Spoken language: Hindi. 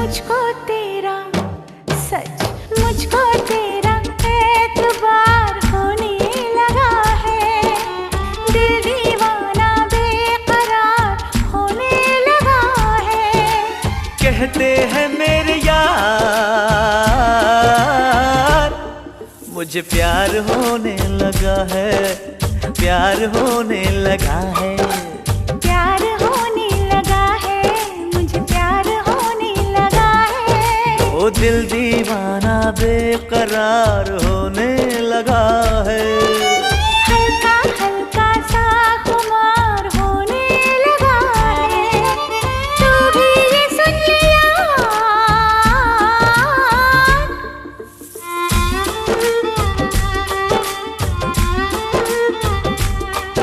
मुझको तेरा, सच मुझको तेरा एतबार होने लगा है। दिल दीवाना बेकरार होने लगा है। कहते हैं मेरे यार मुझे प्यार होने लगा है, प्यार होने लगा है, प्यार होने लगा है, मुझे प्यार होने लगा है। ओ दिल दीवाना बेकरार होने लगा है।